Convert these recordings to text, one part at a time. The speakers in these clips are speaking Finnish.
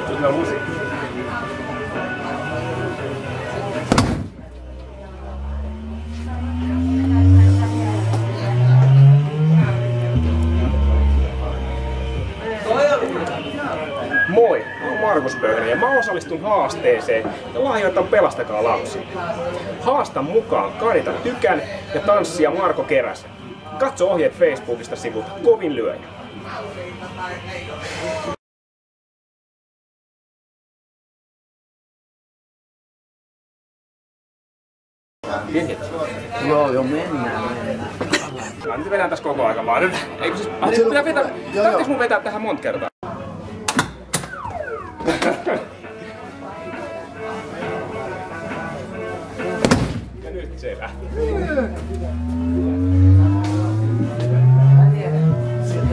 Kyllä musiikki. Moi, mä oon Markus Pöyhönen ja mä osallistun haasteeseen ja lahjoitan Pelastakaa lapsi. Haastan mukaan Karita Tykän ja tanssija Marko Keräsen. Katso ohjeet Facebookista sivulta Kovin lyöjä. Joo, mennään. Mä nyt vedän tässä koko ajan vaan. Eikö siis... Pitää vetää... Tarvitsis mun vetää tähän monta kertaa? Ja nyt se lähti.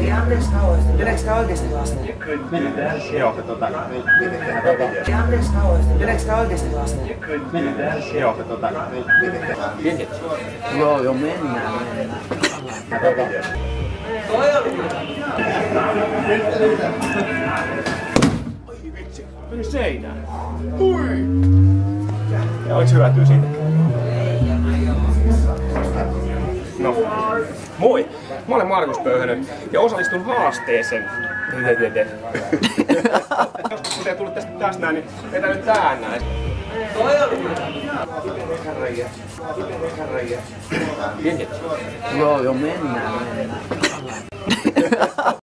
Ei anteeksi kauheasti. Meneekö tää oikeesti lasten? Joo. Ei anteeksi kauheasti. Meneekö tää oikeesti lasten? Joo. Joo, mennään. Ai vitsi, meni seinään. Hui! Ja oliks hyötyä siitä? No, moi! Mä olen Markus Pöyhönen ja osallistun haasteeseen. Joskus kun te tulet tästä näin, niin vetää nyt tähän näin. Joo, mennään.